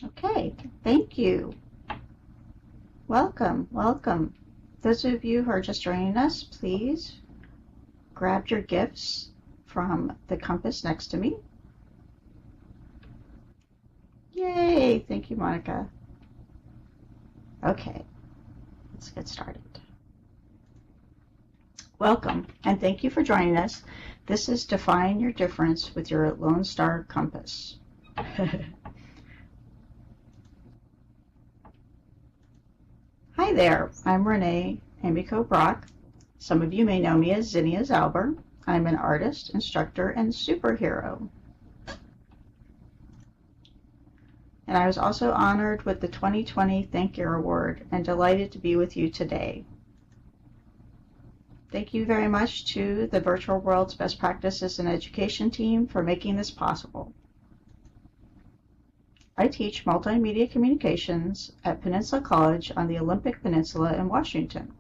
Okay, thank you. Welcome, welcome. Those of you who are just joining us, please grab your gifts from the compass next to me. Yay, thank you, Monica. Okay, let's get started. Welcome, and thank you for joining us. This is Define Your Difference with your Lodestar compass. Hi there, I'm Renne Emiko Brock. Some of you may know me as Zinnia Zauber. I'm an artist, instructor, and superhero. And I was also honored with the 2020 Thank You Award and delighted to be with you today. Thank you very much to the Virtual World's Best Practices in Education team for making this possible. I teach multimedia communications at Peninsula College on the Olympic Peninsula in Washington.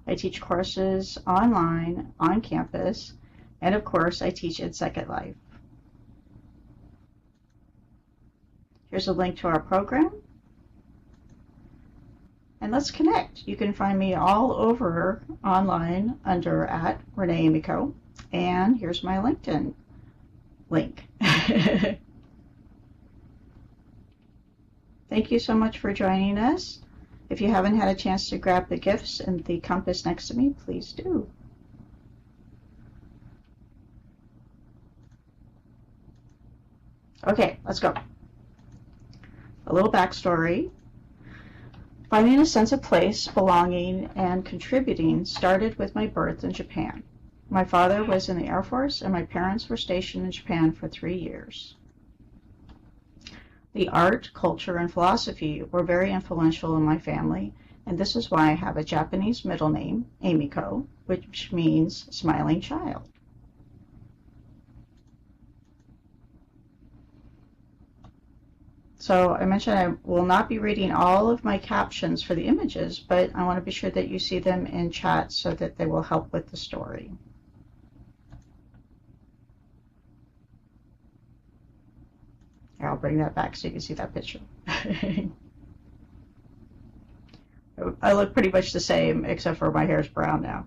I teach courses online, on campus, and of course I teach in Second Life. Here's a link to our program. And let's connect. You can find me all over online under @Renne Emiko. And here's my LinkedIn link. Thank you so much for joining us. If you haven't had a chance to grab the gifts and the compass next to me, please do. Okay, let's go. A little backstory. Finding a sense of place, belonging, and contributing started with my birth in Japan. My father was in the Air Force and my parents were stationed in Japan for 3 years. The art, culture, and philosophy were very influential in my family, and this is why I have a Japanese middle name, Emiko, which means smiling child. So I mentioned I will not be reading all of my captions for the images, but I want to be sure that you see them in chat so that they will help with the story. Here, I'll bring that back so you can see that picture. I look pretty much the same, except for my hair is brown now.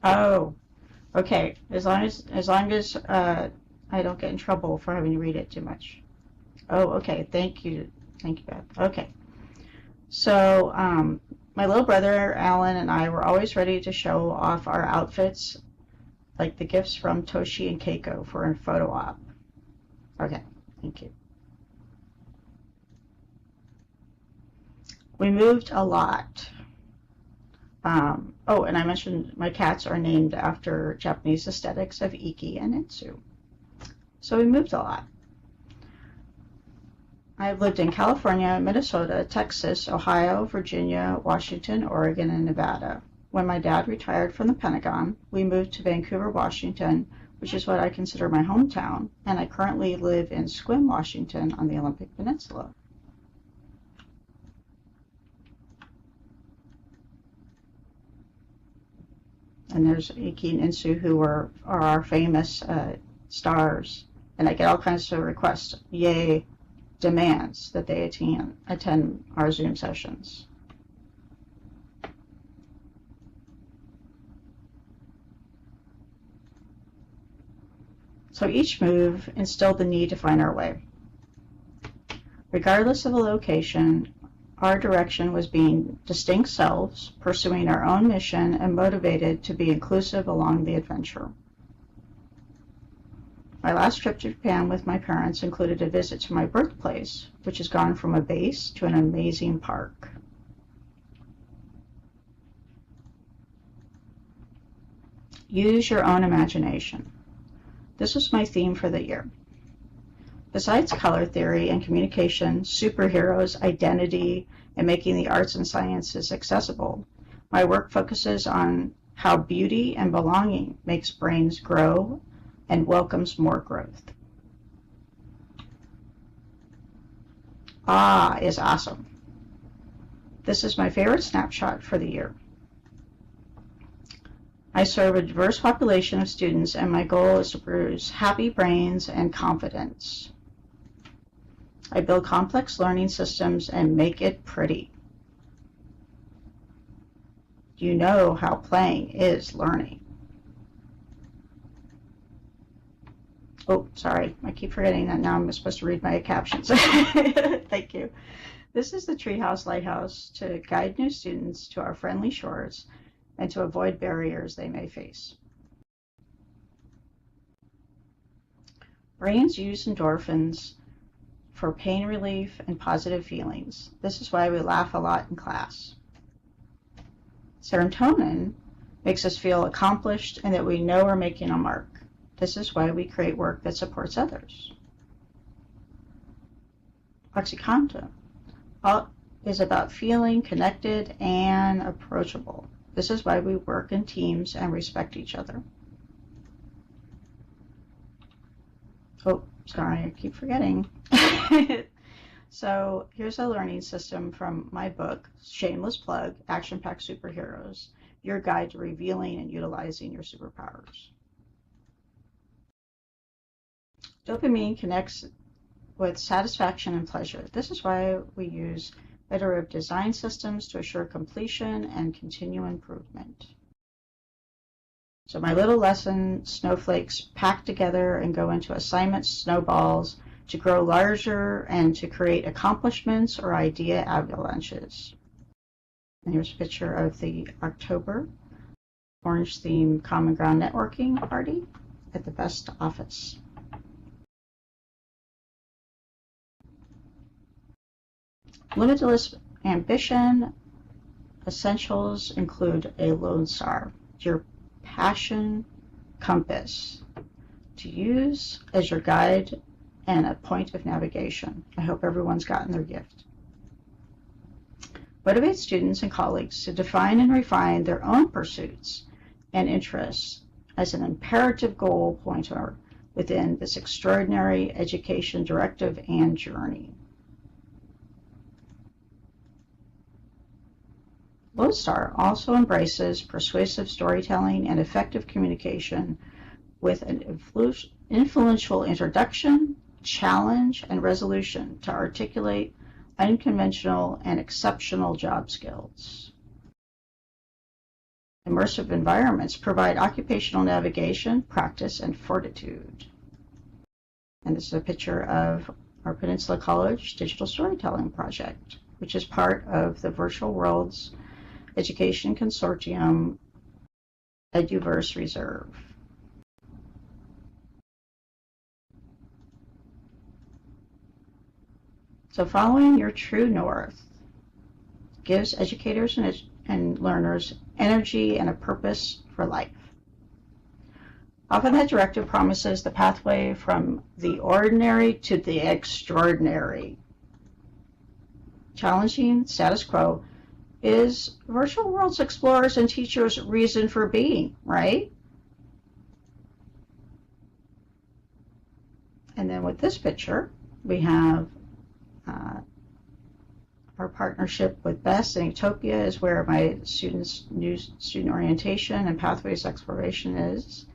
Oh, okay. As long as I don't get in trouble for having to read it too much. Oh, okay. Thank you, Beth. Okay. So my little brother Alan and I were always ready to show off our outfits, like the gifts from Toshi and Keiko for a photo op. Okay, thank you. We moved a lot. Oh, and I mentioned my cats are named after Japanese aesthetics of Iki and Itsu. So we moved a lot. I've lived in California, Minnesota, Texas, Ohio, Virginia, Washington, Oregon, and Nevada. When my dad retired from the Pentagon, we moved to Vancouver, Washington, which is what I consider my hometown, and I currently live in Sequim, Washington on the Olympic Peninsula. And there's Iki and Insu, who are our famous stars, and I get all kinds of requests, yay, demands that they attend our Zoom sessions. So each move instilled the need to find our way. Regardless of the location, our direction was being distinct selves, pursuing our own mission, and motivated to be inclusive along the adventure. My last trip to Japan with my parents included a visit to my birthplace, which has gone from a base to an amazing park. Use your own imagination. This was my theme for the year. Besides color theory and communication, superheroes, identity, and making the arts and sciences accessible, my work focuses on how beauty and belonging makes brains grow and welcomes more growth. Ah is awesome. This is my favorite snapshot for the year. I serve a diverse population of students, and my goal is to produce happy brains and confidence. I build complex learning systems and make it pretty. You know how playing is learning. Oh, sorry, I keep forgetting that now I'm supposed to read my captions. Thank you. This is the Treehouse Lighthouse to guide new students to our friendly shores and to avoid barriers they may face. Brains use endorphins for pain relief and positive feelings. This is why we laugh a lot in class. Serotonin makes us feel accomplished and that we know we're making a mark. This is why we create work that supports others. Oxytocin is about feeling connected and approachable. This is why we work in teams and respect each other. Oh, sorry, I keep forgetting. So here's a learning system from my book, Shameless Plug, Action-Packed Superheroes, your guide to revealing and utilizing your superpowers. Dopamine connects with satisfaction and pleasure. This is why we use iterative design systems to assure completion and continue improvement. So my little lesson, snowflakes pack together and go into assignment snowballs to grow larger and to create accomplishments or idea avalanches. And here's a picture of the October orange theme Common Ground networking party at the best office. Limitless ambition essentials include a Lodestar, your passion compass, to use as your guide and a point of navigation. I hope everyone's gotten their gift. Motivate students and colleagues to define and refine their own pursuits and interests as an imperative goal pointer within this extraordinary education directive and journey. Lodestar also embraces persuasive storytelling and effective communication with an influential introduction, challenge, and resolution to articulate unconventional and exceptional job skills. Immersive environments provide occupational navigation, practice, and fortitude. And this is a picture of our Peninsula College Digital Storytelling Project, which is part of the Virtual Worlds Education Consortium Eduverse Reserve. So following your true north gives educators and learners energy and a purpose for life. Often that directive promises the pathway from the ordinary to the extraordinary. Challenging status quo is Virtual Worlds Explorers and Teachers' reason for being, right? And then with this picture, we have our partnership with BEST and Utopia is where my students' new student orientation and pathways exploration is.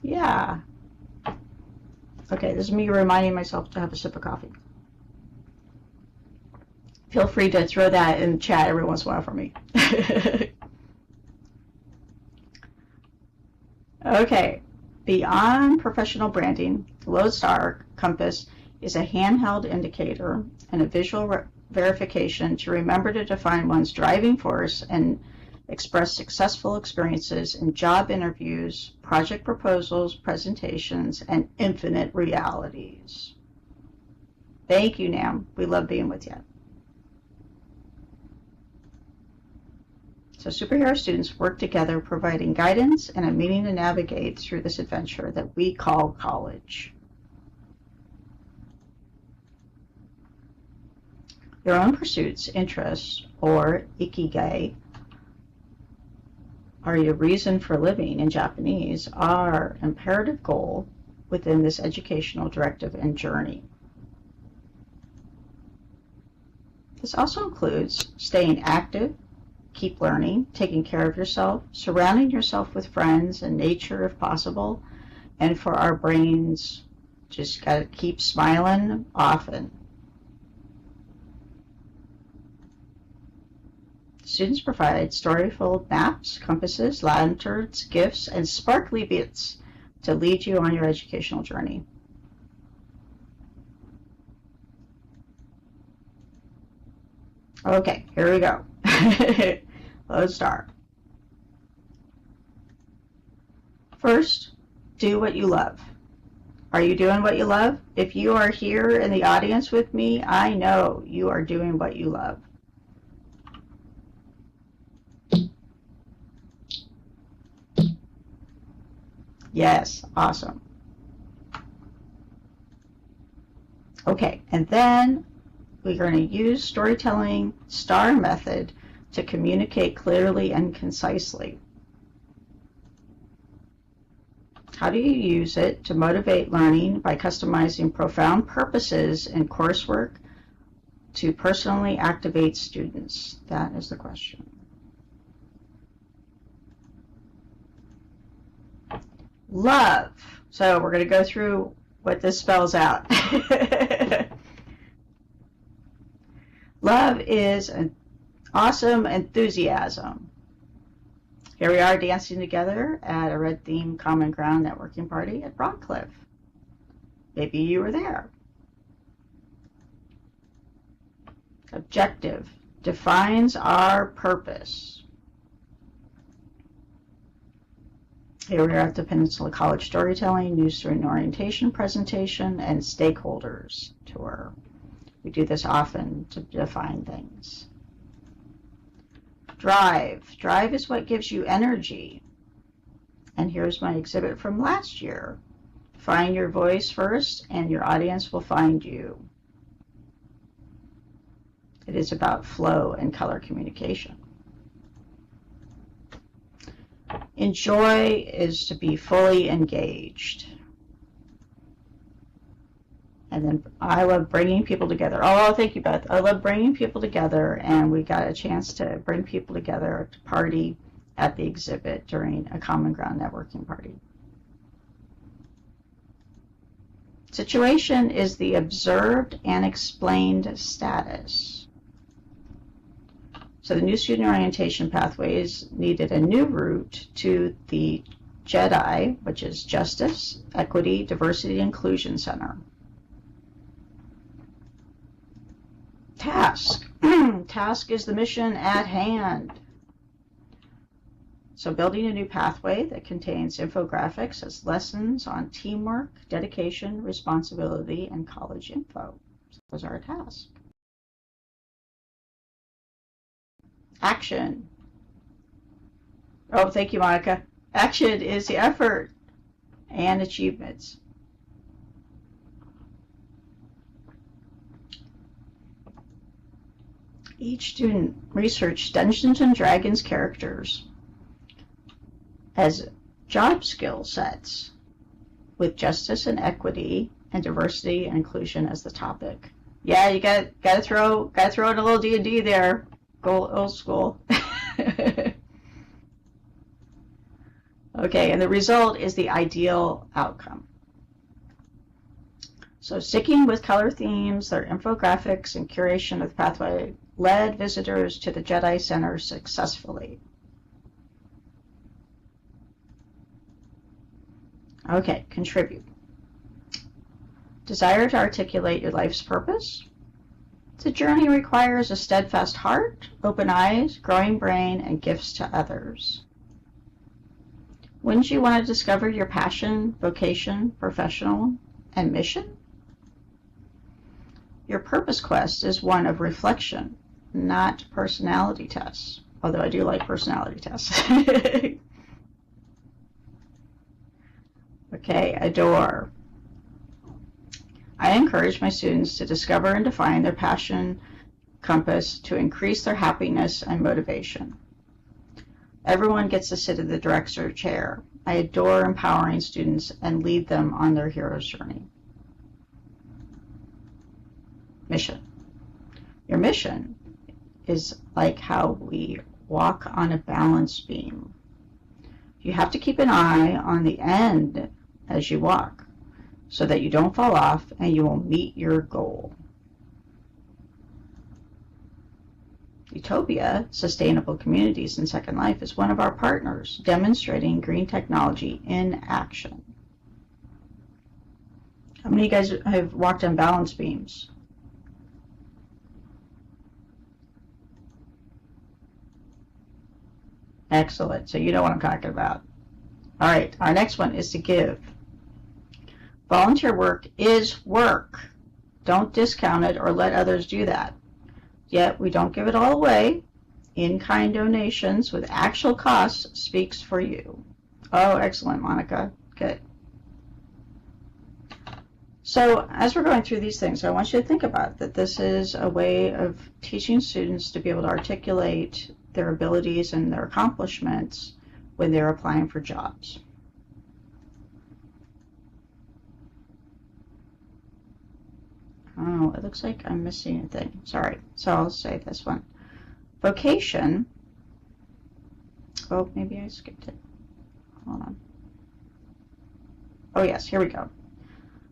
Yeah. Okay, this is me reminding myself to have a sip of coffee. Feel free to throw that in chat every once in a while for me. Okay, beyond professional branding, the Lodestar Compass is a handheld indicator and a visual verification to remember to define one's driving force and express successful experiences in job interviews, project proposals, presentations, and infinite realities. Thank you, Nam. We love being with you. So superhero students work together, providing guidance and a meaning to navigate through this adventure that we call college. Your own pursuits, interests, or ikigai, or your reason for living in Japanese, are an imperative goal within this educational directive and journey. This also includes staying active, keep learning, taking care of yourself, surrounding yourself with friends and nature if possible, and for our brains, just got to keep smiling often. Students provide story-filled maps, compasses, lanterns, gifts, and sparkly bits to lead you on your educational journey. Okay, here we go. Lodestar. First, do what you love. Are you doing what you love? If you are here in the audience with me, I know you are doing what you love. Yes, awesome. Okay, and then we're going to use storytelling STAR method to communicate clearly and concisely. How do you use it to motivate learning by customizing profound purposes in coursework to personally activate students? That is the question. Love. So we're going to go through what this spells out. Love is an awesome enthusiasm. Here we are dancing together at a red theme common ground networking party at Broadcliff. Maybe you were there. Objective defines our purpose. Here we are at the Peninsula College Storytelling, New Student Orientation presentation, and Stakeholders tour. We do this often to define things. Drive. Drive is what gives you energy. And here's my exhibit from last year. Find your voice first, and your audience will find you. It is about flow and color communication. Enjoy is to be fully engaged. And then I love bringing people together. Oh, thank you, Beth. I love bringing people together, and we got a chance to bring people together to party at the exhibit during a Common Ground networking party. Situation is the observed and explained status. So the new student orientation pathways needed a new route to the JEDI, which is Justice, Equity, Diversity, Inclusion Center. Task. Task is the mission at hand. So building a new pathway that contains infographics as lessons on teamwork, dedication, responsibility, and college info. So those are our tasks. Action. Oh, thank you, Monica. Action is the effort and achievements. Each student researched Dungeons & Dragons characters as job skill sets with justice and equity and diversity and inclusion as the topic. Yeah, you gotta throw in a little D&D there. Go old school. Okay, and the result is the ideal outcome. So sticking with color themes, their infographics, and curation of the pathway led visitors to the JEDI Center successfully. Okay, contribute. Desire to articulate your life's purpose? The journey requires a steadfast heart, open eyes, growing brain, and gifts to others. Wouldn't you want to discover your passion, vocation, professional, and mission? Your purpose quest is one of reflection, not personality tests, although I do like personality tests. Okay, adore. I encourage my students to discover and define their passion compass to increase their happiness and motivation. Everyone gets to sit in the director chair. I adore empowering students and lead them on their hero's journey. Mission. Your mission is like how we walk on a balance beam. You have to keep an eye on the end as you walk so that you don't fall off and you will meet your goal. Utopia Sustainable Communities in Second Life is one of our partners demonstrating green technology in action. How many of you guys have walked on balance beams? Excellent. So you know what I'm talking about. All right, our next one is to give. Volunteer work is work. Don't discount it or let others do that. Yet we don't give it all away. In-kind donations with actual costs speaks for you. Oh, excellent, Monica. Good. So as we're going through these things, I want you to think about that this is a way of teaching students to be able to articulate their abilities and their accomplishments when they're applying for jobs. Oh, it looks like I'm missing a thing. Sorry. So I'll say this one. Vocation. Oh, maybe I skipped it. Hold on. Oh, yes. Here we go.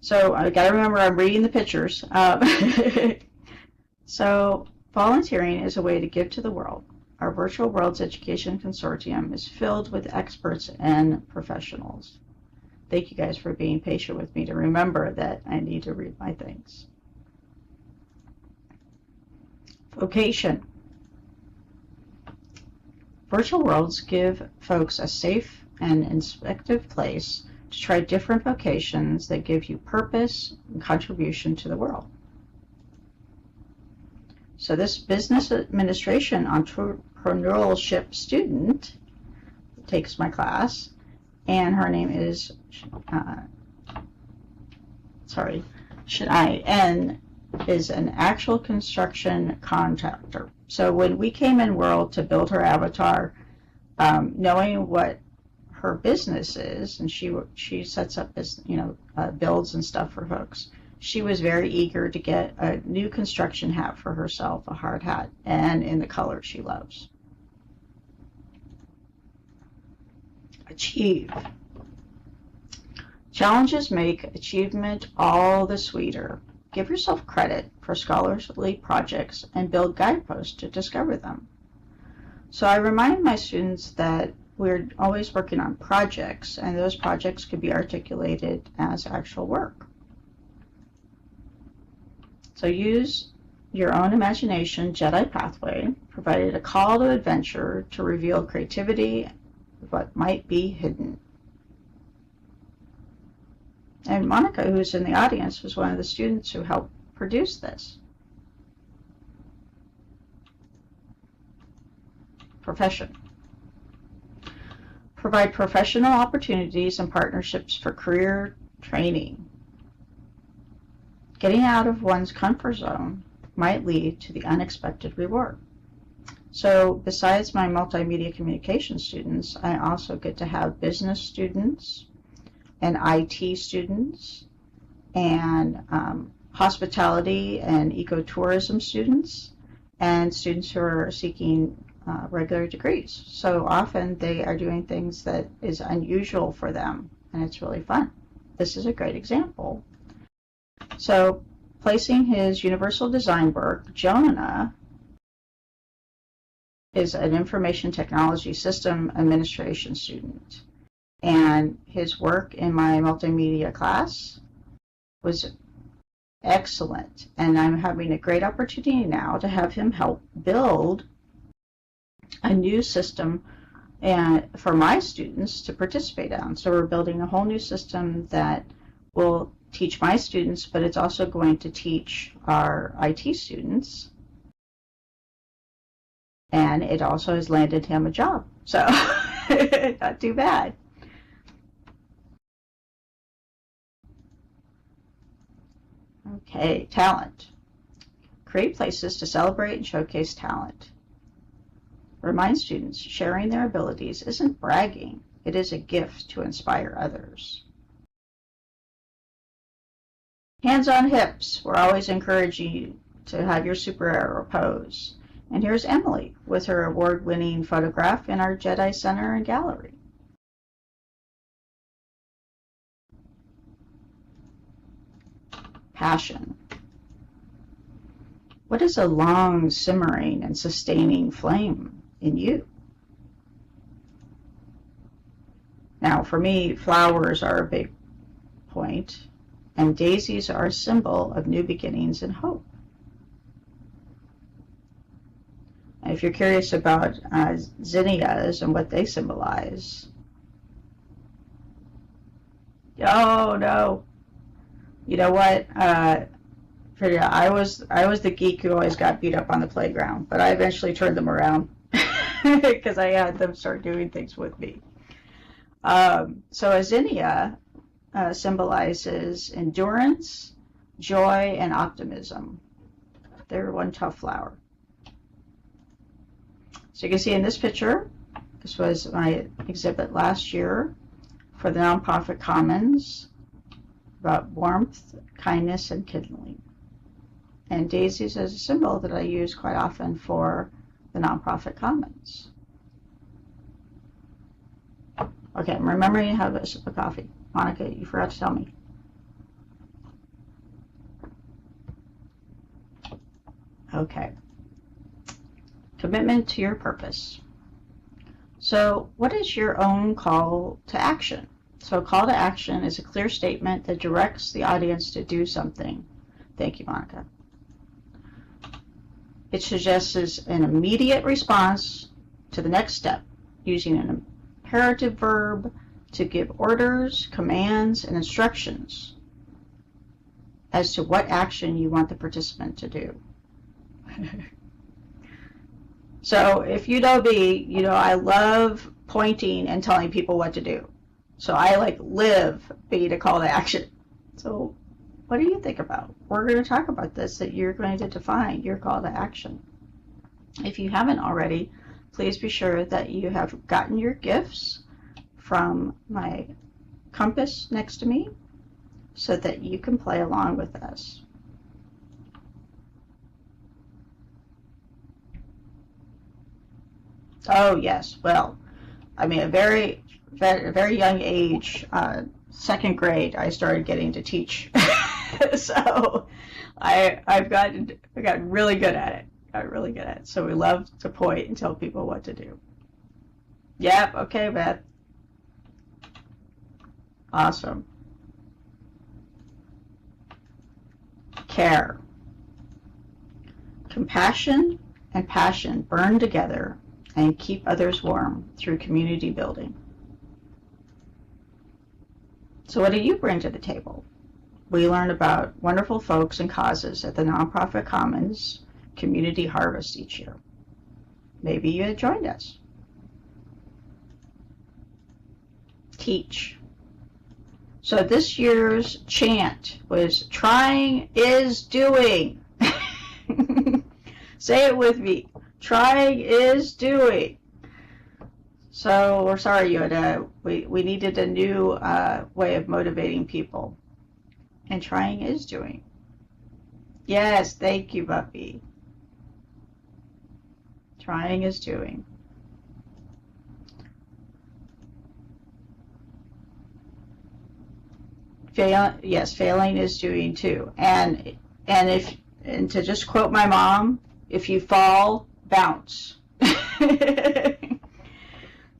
So I got to remember I'm reading the pictures. So volunteering is a way to give to the world. Our Virtual Worlds Education Consortium is filled with experts and professionals. Thank you guys for being patient with me to remember that I need to read my things. Vocation. Virtual worlds give folks a safe and inspective place to try different vocations that give you purpose and contribution to the world. So this business administration entrepreneurship student takes my class, and her name is, N, is an actual construction contractor. So when we came in World to build her avatar, knowing what her business is, and she sets up this, builds and stuff for folks, she was very eager to get a new construction hat for herself, a hard hat, and in the color she loves. Achieve. Challenges make achievement all the sweeter. Give yourself credit for scholarly projects and build guideposts to discover them. So I remind my students that we're always working on projects, and those projects could be articulated as actual work. So use your own imagination Jedi pathway, provided a call to adventure to reveal creativity of what might be hidden. And Monica, who's in the audience, was one of the students who helped produce this. Profession. Provide professional opportunities and partnerships for career training. Getting out of one's comfort zone might lead to the unexpected reward. So besides my multimedia communication students, I also get to have business students and IT students and hospitality and ecotourism students and students who are seeking regular degrees. So often they are doing things that is unusual for them, and it's really fun. This is a great example. So placing his universal design work, Jonah is an information technology system administration student. And his work in my multimedia class was excellent. And I'm having a great opportunity now to have him help build a new system for my students to participate on. So we're building a whole new system that will teach my students, but it's also going to teach our IT students. And it also has landed him a job. So not too bad. Okay, talent. Create places to celebrate and showcase talent. Remind students sharing their abilities isn't bragging, it is a gift to inspire others. Hands on hips. We're always encouraging you to have your superhero pose. And here's Emily with her award-winning photograph in our Jedi Center and Gallery. Passion. What is a long, simmering, and sustaining flame in you? Now, for me, flowers are a big point, and daisies are a symbol of new beginnings and hope. And if you're curious about zinnias and what they symbolize, oh no, you know what? I was the geek who always got beat up on the playground, but I eventually turned them around because I had them start doing things with me. So a zinnia symbolizes endurance, joy, and optimism. They're one tough flower. So you can see in this picture, this was my exhibit last year for the Nonprofit Commons about warmth, kindness, and kindling. And daisies is a symbol that I use quite often for the Nonprofit Commons. Okay, I'm remembering to have a sip of coffee. Monica, you forgot to tell me. Okay. Commitment to your purpose. So what is your own call to action? So call to action is a clear statement that directs the audience to do something. Thank you, Monica. It suggests an immediate response to the next step using an imperative verb to give orders, commands, and instructions as to what action you want the participant to do. So if you know me, you know I love pointing and telling people what to do. So I live being a call to action. So what do you think about? We're going to talk about this, that you're going to define your call to action. If you haven't already, please be sure that you have gotten your gifts from my compass next to me so that you can play along with us. Oh yes, well, I mean, a very young age, second grade, I started getting to teach. So I've gotten really good at it. Got really good at it. So we love to point and tell people what to do. Yep, okay, Beth. Awesome. Care. Compassion and passion burn together and keep others warm through community building. So what do you bring to the table? We learn about wonderful folks and causes at the Nonprofit Commons Community Harvest each year. Maybe you had joined us. Teach. So this year's chant was trying is doing. Say it with me. Trying is doing. So we're sorry, Yoda. We needed a new way of motivating people. And trying is doing. Yes, thank you, Buffy. Trying is doing. Yes, failing is doing too. And to just quote my mom, if you fall, bounce.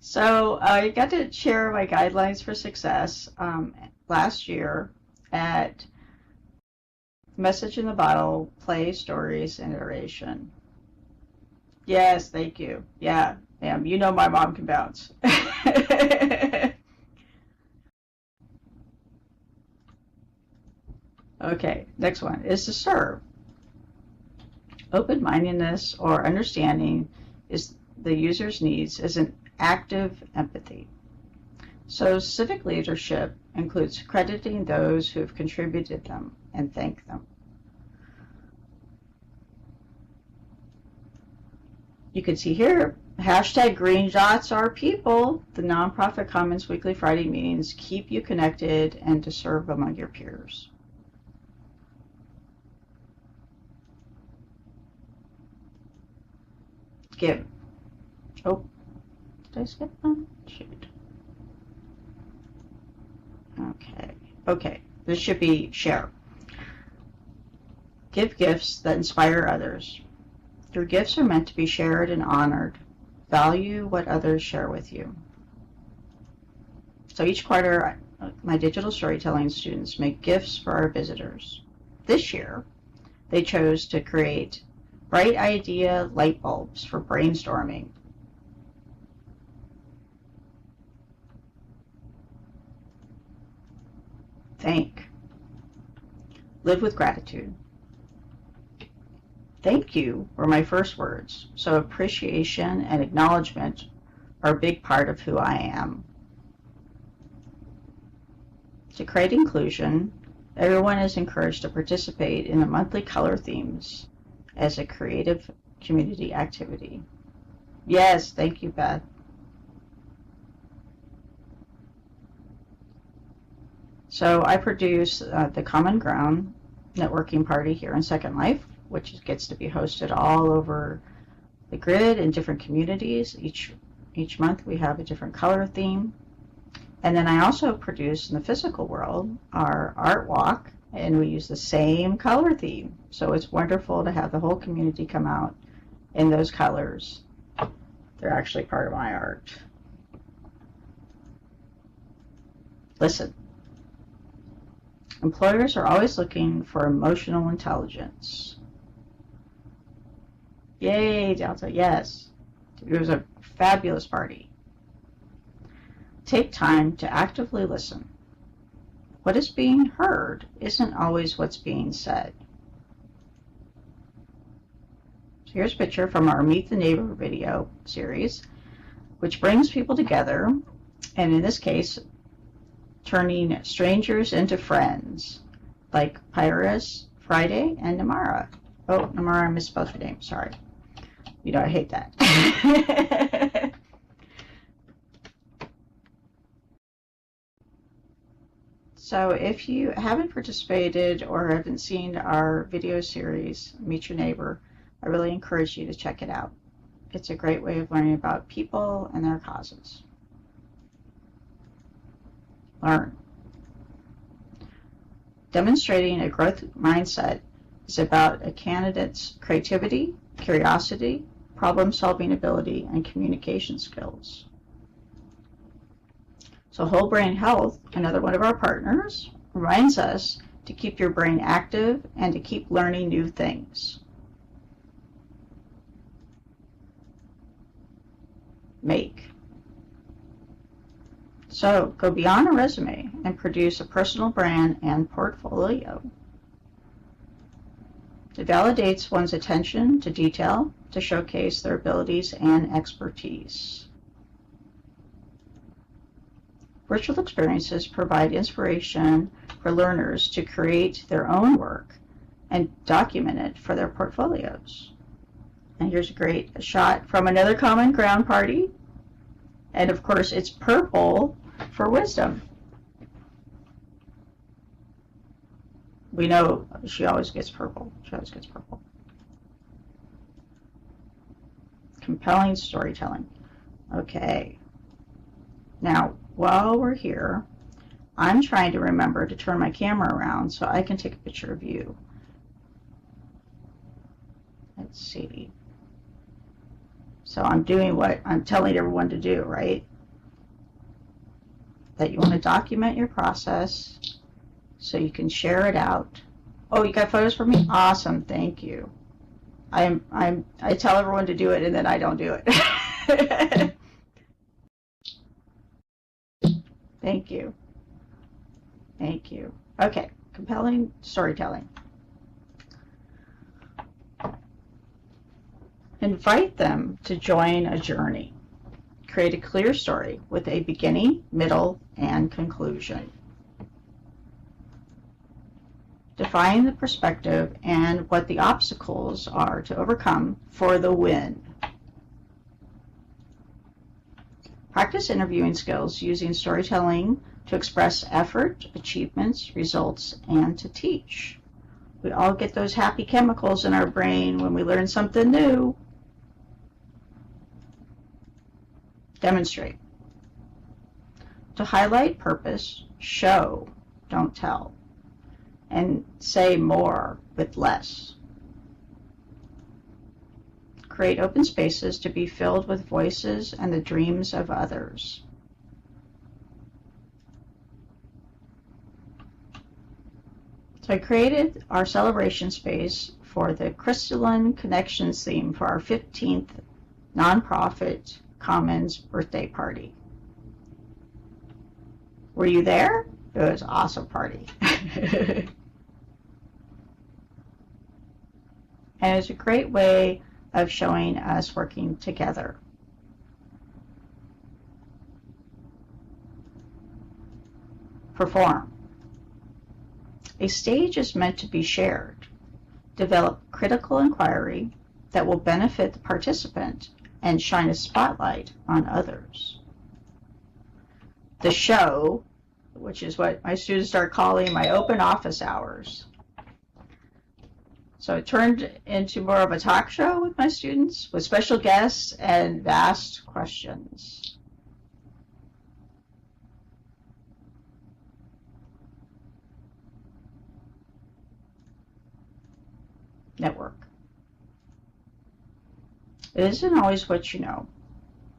So I got to share my guidelines for success last year at Message in the Bottle, Play, Stories, and Iteration. Yes, thank you. Yeah, you know my mom can bounce. Okay, next one is to serve. Open-mindedness or understanding is the user's needs as an active empathy. So civic leadership includes crediting those who have contributed them and thank them. You can see here, hashtag green dots are people. The Nonprofit Commons Weekly Friday meetings keep you connected and to serve among your peers. Give. Oh, did I skip one? Shoot. Okay. This should be share. Give gifts that inspire others. Your gifts are meant to be shared and honored. Value what others share with you. So each quarter, my digital storytelling students make gifts for our visitors. This year, they chose to create bright idea light bulbs for brainstorming. Thank. Live with gratitude. Thank you were my first words, so appreciation and acknowledgement are a big part of who I am. To create inclusion, everyone is encouraged to participate in the monthly color themes as a creative community activity. Yes, thank you, Beth. So I produce the Common Ground networking party here in Second Life, which gets to be hosted all over the grid in different communities. Each month we have a different color theme. And then I also produce in the physical world our art walk, and we use the same color theme. So it's wonderful to have the whole community come out in those colors. They're actually part of my art. Listen. Employers are always looking for emotional intelligence. Yay, Delta, yes. It was a fabulous party. Take time to actively listen. What is being heard isn't always what's being said. So here's a picture from our Meet the Neighbor video series, which brings people together, and in this case, turning strangers into friends, like Pyrus, Friday, and Namara. Oh, Namara, I misspelled your name, sorry. You know, I hate that. So if you haven't participated or haven't seen our video series, Meet Your Neighbor, I really encourage you to check it out. It's a great way of learning about people and their causes. Learn. Demonstrating a growth mindset is about a candidate's creativity, curiosity, problem-solving ability, and communication skills. So Whole Brain Health, another one of our partners, reminds us to keep your brain active and to keep learning new things. Make. So go beyond a resume and produce a personal brand and portfolio. It validates one's attention to detail to showcase their abilities and expertise. Virtual experiences provide inspiration for learners to create their own work and document it for their portfolios. And here's a great shot from another Common Ground party. And of course, it's purple for wisdom. We know she always gets purple. She always gets purple. Compelling storytelling. Okay. Now, while we're here, I'm trying to remember to turn my camera around so I can take a picture of you. Let's see. So I'm doing what I'm telling everyone to do, right? That you want to document your process so you can share it out. Oh, you got photos for me? Awesome, thank you. I tell everyone to do it and then I don't do it. Thank you. Thank you. Okay, compelling storytelling. Invite them to join a journey. Create a clear story with a beginning, middle, and conclusion. Define the perspective and what the obstacles are to overcome for the win. Practice interviewing skills using storytelling to express effort, achievements, results, and to teach. We all get those happy chemicals in our brain when we learn something new. Demonstrate. To highlight purpose, show, don't tell, and say more with less. Create open spaces to be filled with voices and the dreams of others. So I created our celebration space for the Crystalline Connections theme for our 15th nonprofit Commons birthday party. Were you there? It was an awesome party. And it's a great way of showing us working together. Perform. A stage is meant to be shared. Develop critical inquiry that will benefit the participant and shine a spotlight on others. The show, which is what my students start calling my open office hours. So it turned into more of a talk show with my students, with special guests and vast questions. Network. It isn't always what you know.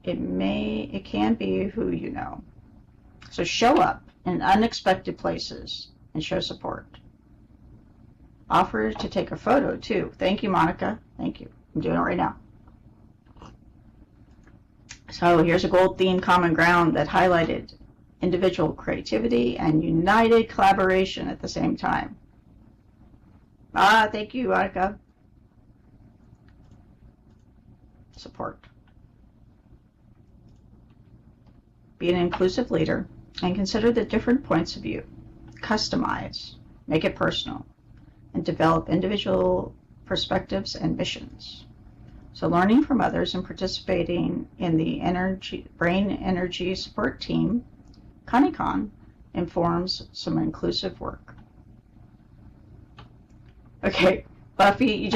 It can be who you know. So show up in unexpected places and show support. Offer to take a photo too. Thank you, Monica. Thank you. I'm doing it right now. So here's a gold theme common ground that highlighted individual creativity and united collaboration at the same time. Thank you, Monica. Support. Be an inclusive leader and consider the different points of view. Customize. Make it personal. And develop individual perspectives and missions. So learning from others and participating in the brain energy support team, ConnieCon, informs some inclusive work. Okay, Buffy,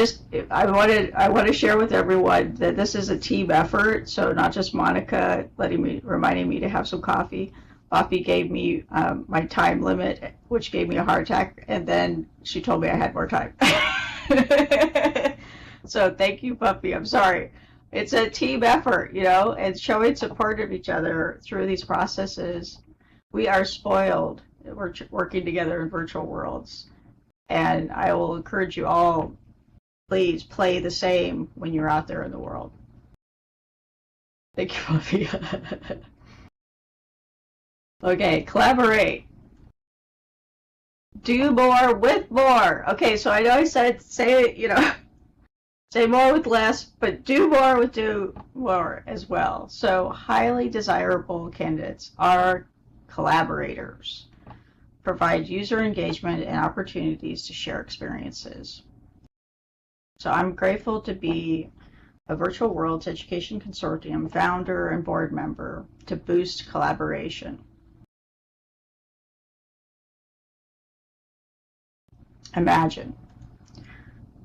I want to share with everyone that this is a team effort, so not just Monica reminding me to have some coffee. Buffy gave me my time limit, which gave me a heart attack, and then she told me I had more time. So thank you, Buffy. I'm sorry. It's a team effort, and showing support of each other through these processes. We are spoiled. We're working together in virtual worlds. And I will encourage you all, please play the same when you're out there in the world. Thank you, Buffy. Okay, collaborate. Do more with more. Okay, so I know I said say more with less, but do more as well. So highly desirable candidates are collaborators. Provide user engagement and opportunities to share experiences. So I'm grateful to be a Virtual Worlds Education Consortium founder and board member to boost collaboration. Imagine.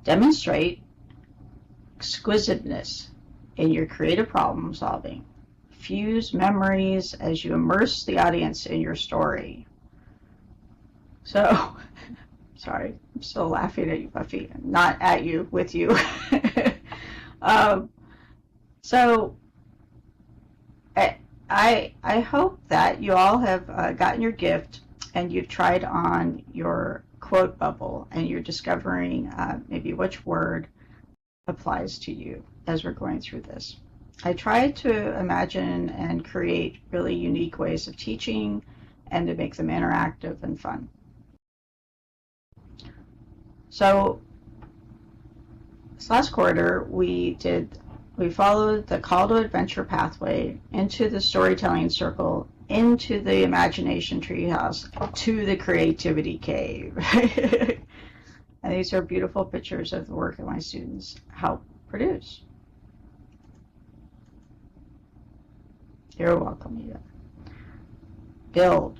Demonstrate exquisiteness in your creative problem solving. Fuse memories as you immerse the audience in your story. So, sorry, I'm still laughing at you, Buffy. Not at you, with you. So, I hope that you all have gotten your gift and you've tried on your quote bubble and you're discovering maybe which word applies to you as we're going through this. I tried to imagine and create really unique ways of teaching and to make them interactive and fun. So this last quarter we followed the call to adventure pathway into the storytelling circle, into the imagination treehouse, to the creativity cave. And these are beautiful pictures of the work that my students help produce. You're welcome, Eva. Build.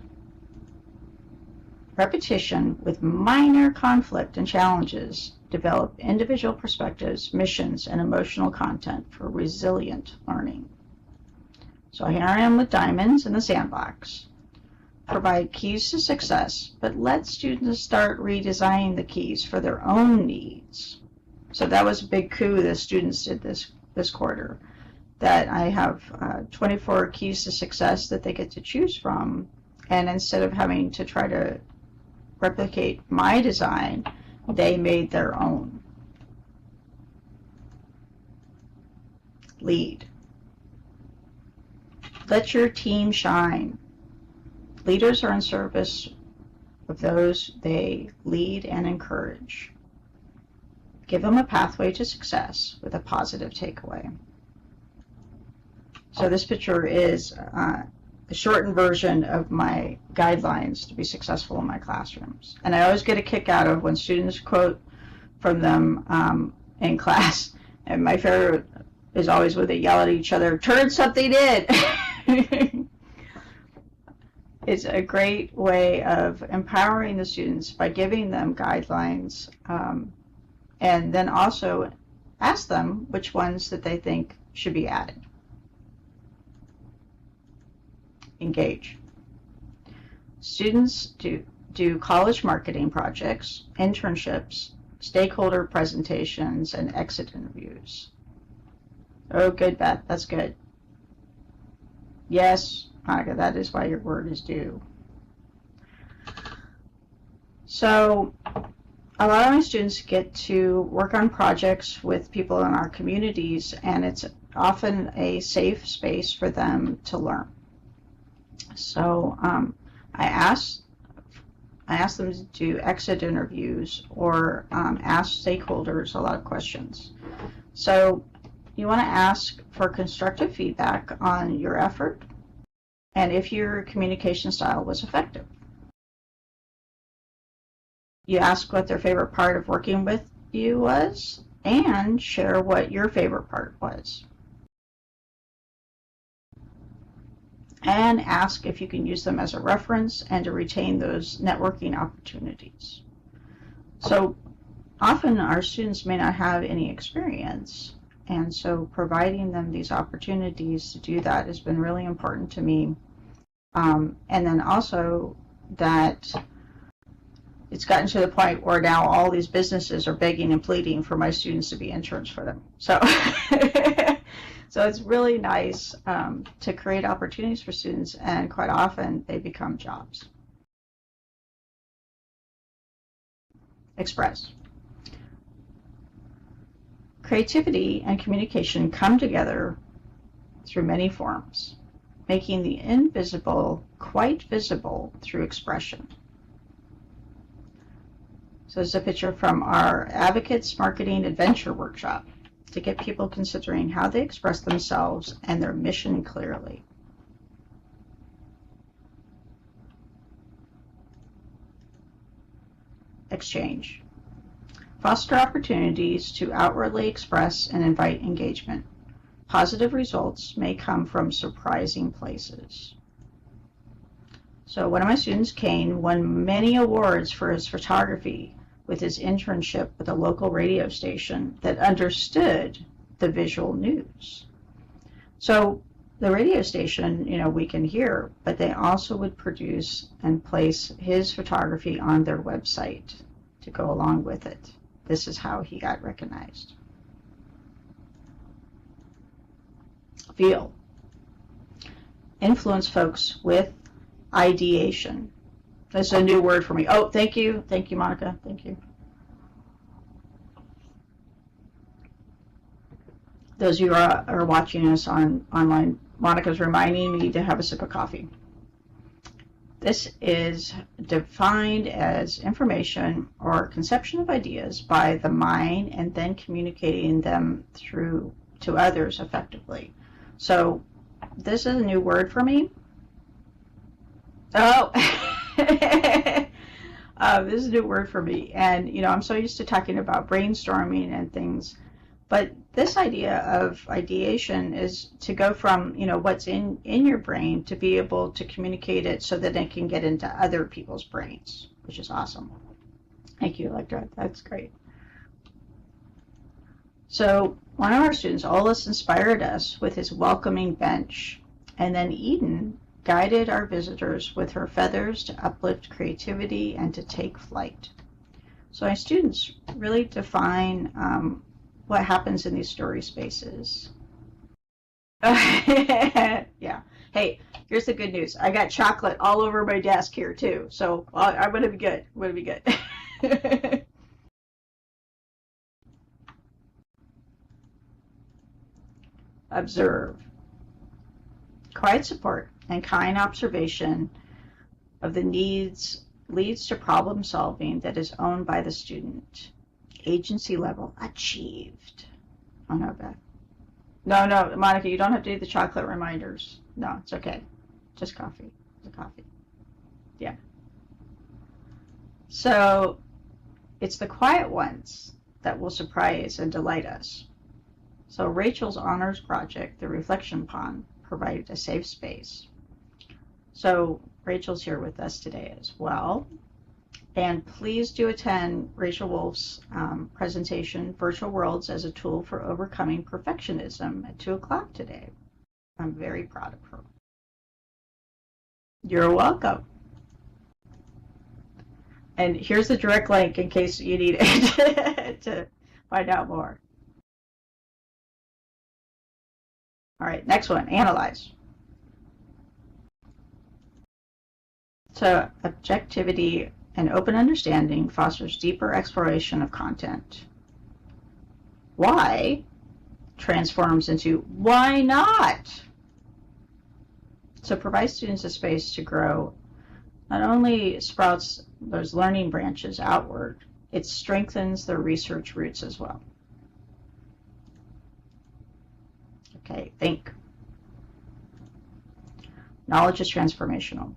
Repetition with minor conflict and challenges. Develop individual perspectives, missions, and emotional content for resilient learning. So here I am with diamonds in the sandbox. Provide keys to success, but let students start redesigning the keys for their own needs. So that was a big coup the students did this quarter, that I have 24 keys to success that they get to choose from, and instead of having to try to replicate my design, they made their own. Lead. Let your team shine. Leaders are in service of those they lead and encourage. Give them a pathway to success with a positive takeaway. So this picture is the shortened version of my guidelines to be successful in my classrooms. And I always get a kick out of when students quote from them in class. And my favorite is always when they yell at each other, "Turn something in!" It's a great way of empowering the students by giving them guidelines, and then also ask them which ones that they think should be added. Engage. Students do college marketing projects, internships, stakeholder presentations, and exit interviews. Oh, good, Beth. That's good. Yes, Monica, that is why your word is due. So a lot of my students get to work on projects with people in our communities, and it's often a safe space for them to learn. So I ask them to do exit interviews or ask stakeholders a lot of questions. So you want to ask for constructive feedback on your effort and if your communication style was effective. You ask what their favorite part of working with you was and share what your favorite part was. And ask if you can use them as a reference and to retain those networking opportunities. So often our students may not have any experience, and so providing them these opportunities to do that has been really important to me. And then also that it's gotten to the point where now all these businesses are begging and pleading for my students to be interns for them. So, so it's really nice to create opportunities for students, and quite often they become jobs. Express. Creativity and communication come together through many forms, making the invisible quite visible through expression. So there's a picture from our Advocates Marketing Adventure Workshop to get people considering how they express themselves and their mission clearly. Exchange. Foster opportunities to outwardly express and invite engagement. Positive results may come from surprising places. So one of my students, Kane, won many awards for his photography with his internship with a local radio station that understood the visual news. So the radio station, we can hear, but they also would produce and place his photography on their website to go along with it. This is how he got recognized. Feel. Influence folks with ideation. That's a new word for me. Oh, thank you. Thank you, Monica. Thank you. Those of you who are watching us online, Monica's reminding me to have a sip of coffee. This is defined as information or conception of ideas by the mind and then communicating them through to others effectively. So this is a new word for me. Oh, this is a new word for me. And, I'm so used to talking about brainstorming and things. But this idea of ideation is to go from, what's in your brain to be able to communicate it so that it can get into other people's brains, which is awesome. Thank you, Electra. That's great. So one of our students, Olus, inspired us with his welcoming bench. And then Eden guided our visitors with her feathers to uplift creativity and to take flight. So my students really define what happens in these story spaces. Yeah. Hey, here's the good news. I got chocolate all over my desk here too. So I'm going to be good. I'm going to be good. Observe. Quiet support and kind observation of the needs leads to problem solving that is owned by the student. Agency level achieved. Oh no, Beth. No, Monica, you don't have to do the chocolate reminders. No, it's okay. Just coffee. It's a coffee. Yeah. So it's the quiet ones that will surprise and delight us. So Rachel's honors project, the reflection pond, provided a safe space. So Rachel's here with us today as well. And please do attend Rachel Wolf's presentation, Virtual Worlds as a Tool for Overcoming Perfectionism, at 2 o'clock today. I'm very proud of her. You're welcome. And here's the direct link in case you need it to find out more. All right, next one, analyze. So objectivity and open understanding fosters deeper exploration of content. Why transforms into why not? So provide students a space to grow. Not only sprouts those learning branches outward, it strengthens their research roots as well. Okay, think. Knowledge is transformational.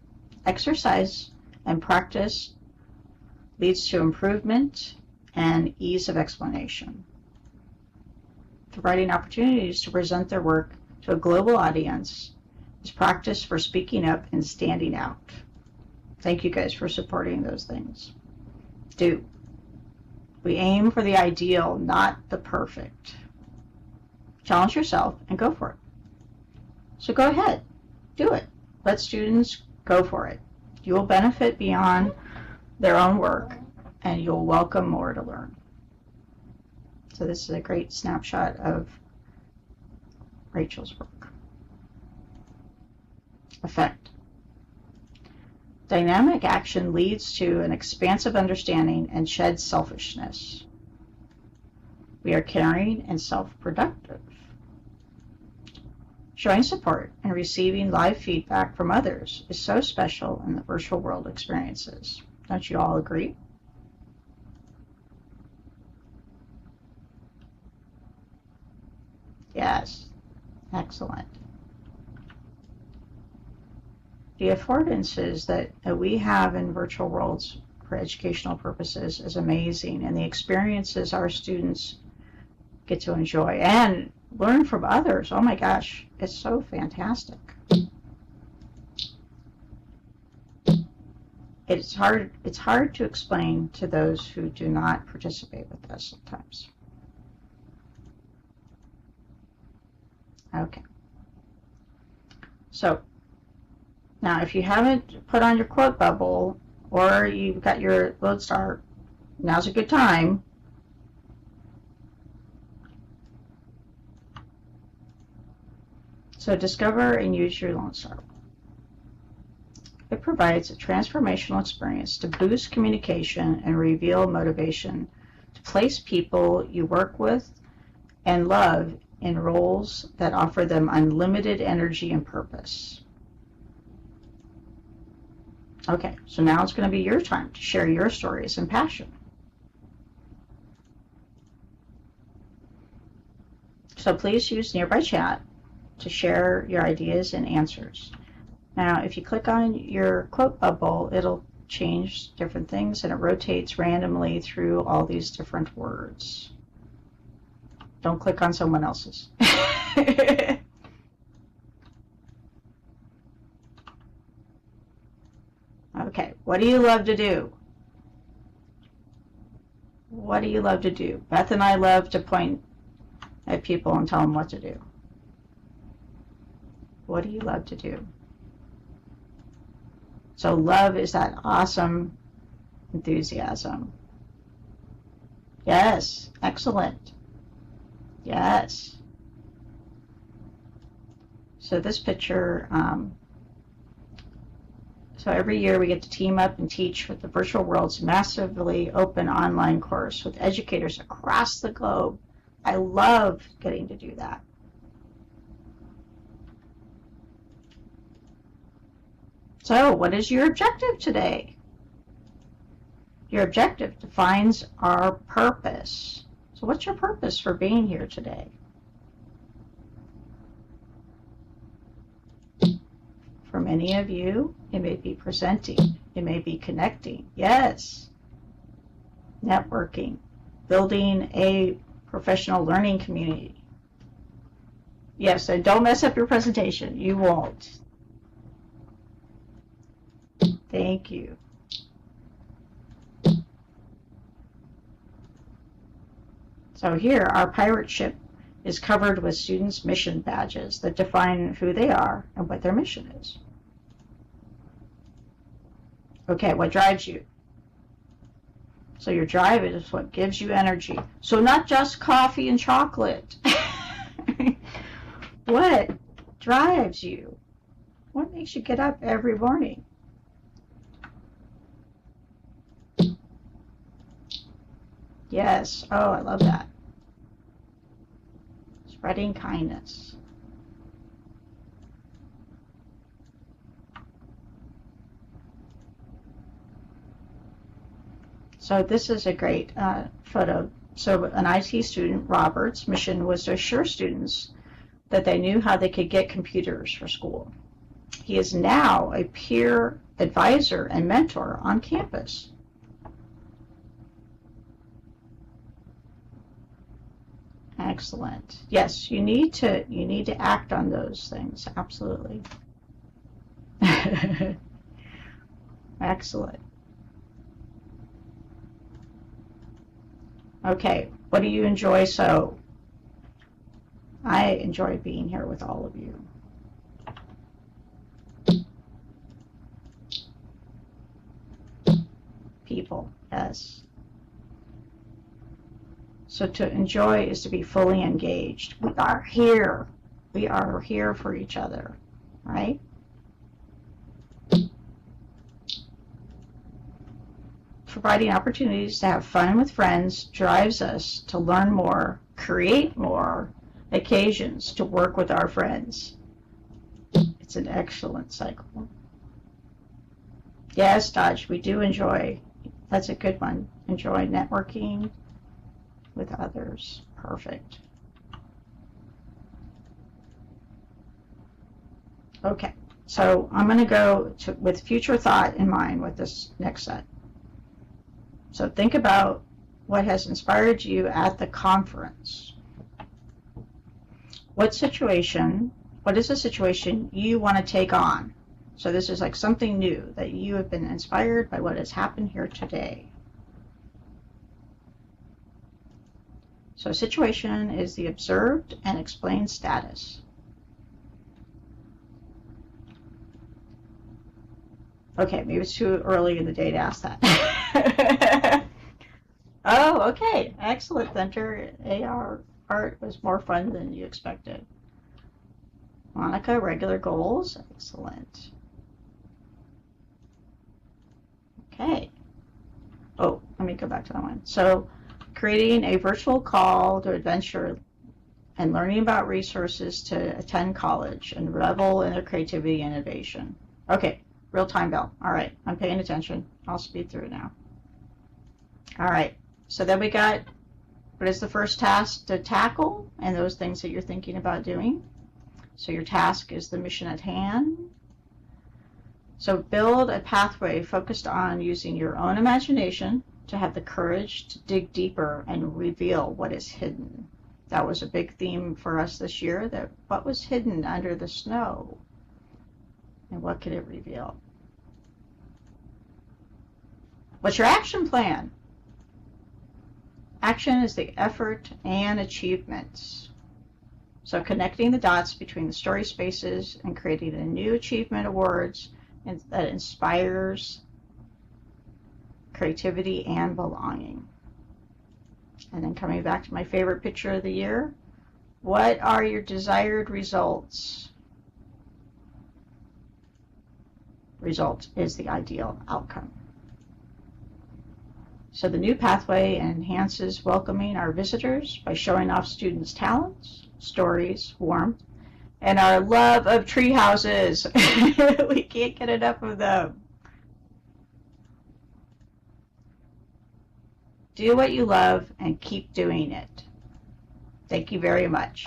Exercise and practice leads to improvement and ease of explanation. Providing opportunities to present their work to a global audience is practice for speaking up and standing out. Thank you guys for supporting those things. Do. We aim for the ideal, not the perfect. Challenge yourself and go for it. So go ahead, do it. Let students go for it. You will benefit beyond their own work, and you'll welcome more to learn. So this is a great snapshot of Rachel's work. Effect. Dynamic action leads to an expansive understanding and sheds selfishness. We are caring and self-productive. Showing support and receiving live feedback from others is so special in the virtual world experiences. Don't you all agree? Yes. Excellent. The affordances that we have in virtual worlds for educational purposes is amazing, and the experiences our students get to enjoy and learn from others. Oh my gosh, it's so fantastic. It's hard to explain to those who do not participate with us sometimes. Okay. So now if you haven't put on your quote bubble or you've got your Lodestar, now's a good time. So discover and use your Lodestar. It provides a transformational experience to boost communication and reveal motivation to place people you work with and love in roles that offer them unlimited energy and purpose. Okay, so now it's going to be your time to share your stories and passion. So please use nearby chat to share your ideas and answers. Now, if you click on your quote bubble, it'll change different things and it rotates randomly through all these different words. Don't click on someone else's. Okay, what do you love to do? What do you love to do? Beth and I love to point at people and tell them what to do. What do you love to do? So love is that awesome enthusiasm. Yes, excellent. Yes. So this picture, so every year we get to team up and teach with the virtual world's massively open online course with educators across the globe. I love getting to do that. So what is your objective today? Your objective defines our purpose. So what's your purpose for being here today? For many of you, it may be presenting, it may be connecting, yes, networking, building a professional learning community. Yes, and don't mess up your presentation, you won't. Thank you. So here, our pirate ship is covered with students' mission badges that define who they are and what their mission is. Okay, what drives you? So your drive is what gives you energy. So not just coffee and chocolate. What drives you? What makes you get up every morning? Yes. Oh, I love that. Spreading kindness. So this is a great photo. So an IT student, Robert's mission was to assure students that they knew how they could get computers for school. He is now a peer advisor and mentor on campus. Excellent. Yes, you need to act on those things. Absolutely. Excellent. Okay, what do you enjoy? So I enjoy being here with all of you. People, yes. So to enjoy is to be fully engaged. We are here. We are here for each other, right? Providing opportunities to have fun with friends drives us to learn more, create more occasions to work with our friends. It's an excellent cycle. Yes, Dodge, we do enjoy. That's a good one. Enjoy networking with others. Perfect. Okay, so I'm going to go with future thought in mind with this next set. So think about what has inspired you at the conference. What is a situation you want to take on? So this is like something new that you have been inspired by what has happened here today. So situation is the observed and explained status. Okay, maybe it's too early in the day to ask that. Oh, okay. Excellent, Hunter. AR art was more fun than you expected. Monica, regular goals. Excellent. Okay. Oh, let me go back to that one. So, creating a virtual call to adventure and learning about resources to attend college and revel in their creativity and innovation. Okay, real time bell. All right, I'm paying attention. I'll speed through now. All right, so then we got what is the first task to tackle and those things that you're thinking about doing. So your task is the mission at hand. So build a pathway focused on using your own imagination to have the courage to dig deeper and reveal what is hidden. That was a big theme for us this year, that what was hidden under the snow and what could it reveal? What's your action plan? Action is the effort and achievements. So connecting the dots between the story spaces and creating a new achievement awards that inspires creativity and belonging. And then coming back to my favorite picture of the year, what are your desired results? Result is the ideal outcome. So the new pathway enhances welcoming our visitors by showing off students' talents, stories, warmth, and our love of tree houses. We can't get enough of them. Do what you love and keep doing it. Thank you very much.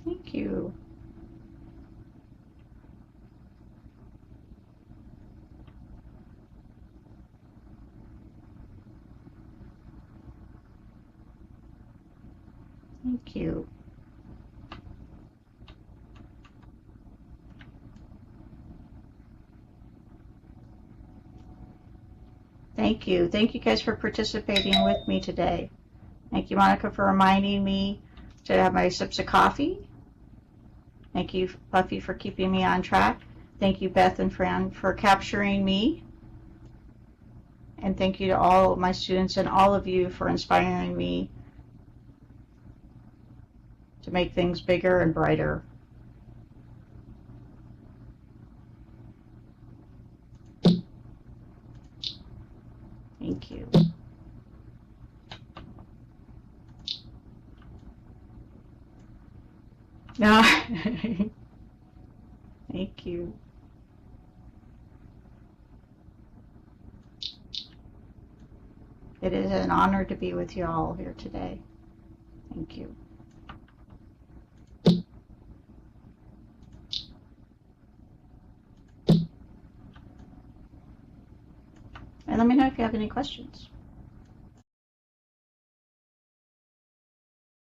Thank you. Thank you. Thank you. Thank you guys for participating with me today. Thank you, Monica, for reminding me to have my sips of coffee. Thank you, Buffy, for keeping me on track. Thank you, Beth and Fran, for capturing me. And thank you to all my students and all of you for inspiring me to make things bigger and brighter. Thank you. No. Thank you. It is an honor to be with you all here today. Thank you. And let me know if you have any questions.